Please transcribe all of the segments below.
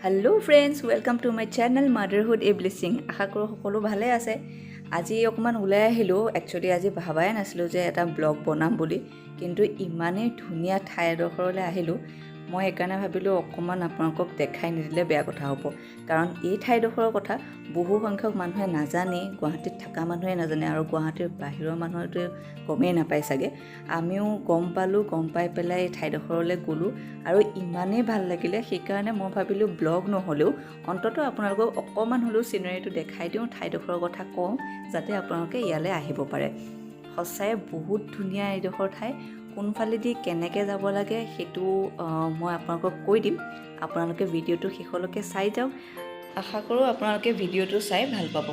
Hello friends, welcome to my channel motherhood a blessing. आशा करो সকলো ভালে আছে। আজি অকমান ওলাই আহিলো। একচুয়ালি আজি ভাবাই নাছিলো যে এটা ব্লগ বনাম বুলি, কিন্তু ইমানেই ধুনীয়া ঠাই এডোখৰলৈ আহিলো। মই এইকাৰণে ভাবিলো অকমান আপোনালোকক দেখাই নিদিলে বেয়া কথা হ'ব, কাৰণ এই ঠাইডোখৰৰ কথা বহু সংখ্যক মানুহে নাজানে। গুৱাহাটীত থকা মানুহে নাজানে আৰু গুৱাহাটীৰ বাহিৰৰ মানুহেতো গমেই নাপায় চাগে। আমিও গম পালোঁ, গম পাই পেলাই এই ঠাইডোখৰলৈ গ'লোঁ আৰু ইমানেই ভাল লাগিলে। সেইকাৰণে মই ভাবিলোঁ ব্লগ নহ'লেও অন্ততঃ আপোনালোকক অকণমান হ'লেও চিনেৰীটো দেখাই দিওঁ, ঠাইডোখৰৰ কথা কওঁ, যাতে আপোনালোকে ইয়ালৈ আহিব পাৰে। সঁচাই বহুত ধুনীয়া এইডোখৰ ঠাই। কোনফালেদি কেনেকৈ যাব লাগে সেইটো মই আপোনালোকক কৈ দিম। আপোনালোকে ভিডিঅ'টো শেষলৈকে চাই যাওক। আশা কৰোঁ আপোনালোকে ভিডিঅ'টো চাই ভাল পাব।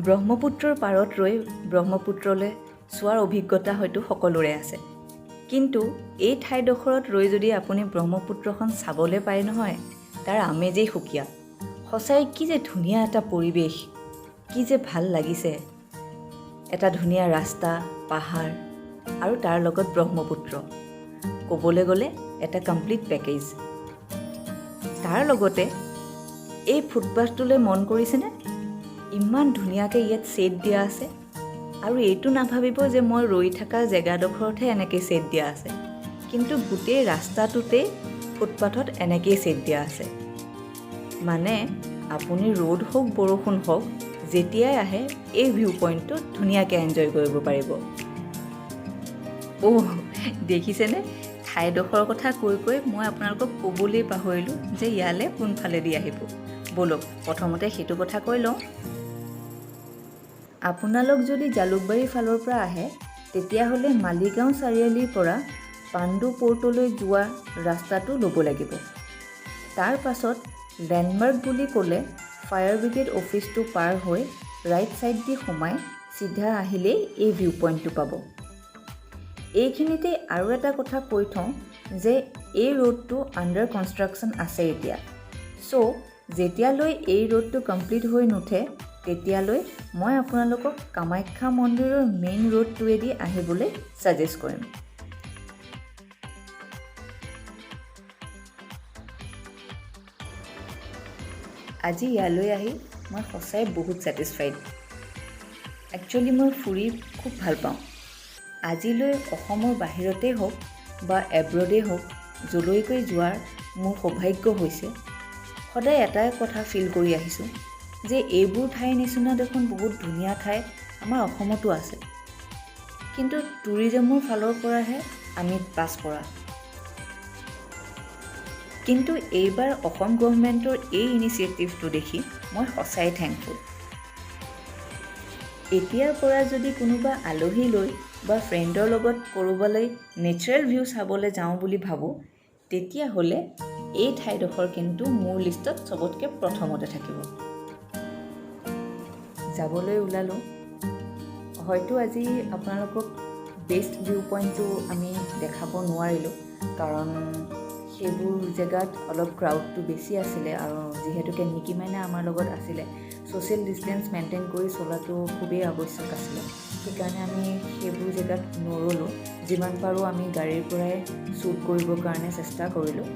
ব্ৰহ্মপুত্ৰৰ পাৰত ৰৈ ব্ৰহ্মপুত্ৰলৈ চোৱাৰ অভিজ্ঞতা হয়তো সকলোৰে আছে, কিন্তু এই ঠাইডোখৰত ৰৈ যদি আপুনি ব্ৰহ্মপুত্ৰখন চাবলৈ পায় নহয়, তাৰ আমেজেই সুকীয়া। সঁচাই কি যে ধুনীয়া এটা পৰিৱেশ, কি যে ভাল লাগিছে। এটা ধুনীয়া ৰাস্তা, পাহাৰ আৰু তাৰ লগত ব্ৰহ্মপুত্ৰ, ক'বলৈ গ'লে এটা কমপ্লিট পেকেজ। তাৰ লগতে এই ফুটপাথটোলৈ মন কৰিছেনে? ইমান ধুনীয়াকৈ ইয়াত ছেট দিয়া আছে, আৰু এইটো নাভাবিব যে মই ৰৈ থকা জেগাডোখৰতহে এনেকৈ ছেট দিয়া আছে, কিন্তু গোটেই ৰাস্তাটোতেই ফুটপাথত এনেকেই ছেট দিয়া আছে। মানে আপুনি ৰ'দ হওক বৰষুণ হওক, যেতিয়াই আহে এই ভিউ পইণ্টটো ধুনীয়াকৈ এনজয় কৰিব পাৰিব। দেখিছেনে? ঠাইডোখৰৰ কথা কৈ কৈ মই আপোনালোকক ক'বলৈ পাহৰিলোঁ যে ইয়ালৈ কোনফালেদি আহিব। ব'লক প্ৰথমতে সেইটো কথা কৈ লওঁ। আপোনালোক যদি জালুকবাৰীৰ ফালৰ পৰা আহে, তেতিয়াহ'লে মালিগাঁও চাৰিআলিৰ পৰা পাণ্ডু পৰ্টলৈ যোৱা ৰাস্তাটো ল'ব লাগিব। তাৰ পাছত লেণ্ডমাৰ্ক বুলি ক'লে ফায়াৰ ব্ৰিগেড অফিচটো পাৰ হৈ ৰাইট ছাইড দি সোমাই চিধা আহিলেই এই ভিউ পইণ্টটো পাব। এইখিনিতে আৰু এটা কথা কৈ থওঁ যে এই ৰোডটো আণ্ডাৰ কনষ্ট্ৰাকশ্যন আছে এতিয়া। চ' যেতিয়ালৈ এই ৰোডটো কমপ্লিট হৈ নুঠে, তেতিয়ালৈ মই আপোনালোকক কামাখ্যা মন্দিৰৰ মেইন ৰোডটোৱেদি আহিবলৈ ছাজেষ্ট কৰিম। আজি ইয়ালৈ আহি মই সঁচাই বহুত ছেটিছফাইড। একচুৱেলি মই ফুৰি খুব ভাল পাওঁ। আজিলৈ অসমৰ বাহিৰতেই হওক বা এব্ৰডেই হওক, যলৈকৈ যোৱাৰ মোৰ সৌভাগ্য হৈছে, সদায় এটাই কথা ফিল কৰি আহিছোঁ যে এইবোৰ ঠাইৰ নিচিনা দেখোন বহুত ধুনীয়া ঠাই আমাৰ অসমতো আছে, কিন্তু টুৰিজমৰ ফালৰ পৰাহে আমি পাছ পৰা। কিন্তু এইবাৰ অসম গভৰ্ণমেণ্টৰ এই ইনিচিয়েটিভটো দেখি মই সঁচাই থেংকফুল। এতিয়াৰ পৰা যদি কোনোবা আলহী লৈ বা ফ্ৰেণ্ডৰ লগত ক'ৰবালৈ নেচাৰেল ভিউ চাবলৈ যাওঁ বুলি ভাবোঁ, তেতিয়াহ'লে এই ঠাইডোখৰ কিন্তু মোৰ লিষ্টত চবতকৈ প্ৰথমতে থাকিব। যাবলৈ ওলালোঁ। হয়তো আজি আপোনালোকক বেষ্ট ভিউ পইণ্টটো আমি দেখাব নোৱাৰিলোঁ, কাৰণ সেইবোৰ জেগাত অলপ ক্ৰাউডটো বেছি আছিলে, আৰু যিহেতুকে নিকি মাইনা আমাৰ লগত আছিলে, ছ'চিয়েল ডিষ্টেঞ্চ মেইনটেইন কৰি চলাটো খুবেই আৱশ্যক আছিলে। সেইকাৰণে আমি সেইবোৰ জেগাত নৰলোঁ। যিমান পাৰোঁ আমি গাড়ীৰ পৰাই শ্বুট কৰিবৰ কাৰণে চেষ্টা কৰিলোঁ।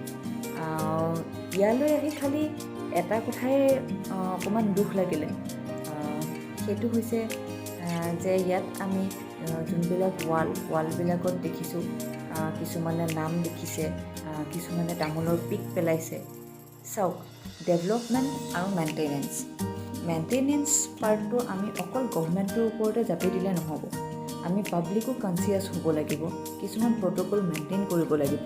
ইয়ালৈ আহি খালি এটা কথাই অকণমান দুখ লাগিলে, সেইটো হৈছে যে ইয়াত আমি যোনবিলাক ৱালবিলাকত দেখিছোঁ, কিছুমানে নাম লিখিছে, কিছুমানে তামোলৰ পিক পেলাইছে। চাওক, ডেভেলপমেণ্ট আৰু মেইনটেনেঞ্চ পাৰ্টটো আমি অকল গভৰ্ণমেণ্টৰ ওপৰতে জাপি দিলে নহ'ব। আমি পাব্লিকো কনচিয়াছ হ'ব লাগিব, কিছুমান প্ৰট'কল মেইনটেইন কৰিব লাগিব।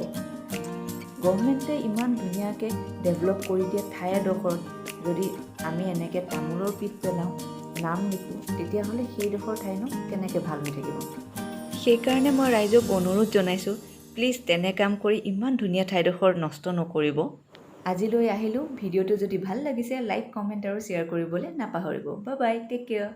গভৰ্ণমেণ্টে ইমান ধুনীয়াকৈ ডেভেলপ কৰি দিয়া ঠাই এডোখৰত যদি আমি এনেকৈ তামোলৰ পিক পেলাওঁ, নাম লিখোঁ, তেতিয়াহ'লে সেইডোখৰ ঠাইনো কেনেকৈ ভাল হৈ থাকিব। সেইকাৰণে মই ৰাইজক অনুৰোধ জনাইছোঁ, প্লিজ তেনে কাম কৰি ইমান ধুনীয়া ঠাইডোখৰ নষ্ট নকৰিব। আজিলৈ আহিলোঁ। ভিডিঅ'টো যদি ভাল লাগিছে লাইক, কমেণ্ট আৰু শ্বেয়াৰ কৰিবলৈ নাপাহৰিব। Bye bye, take care.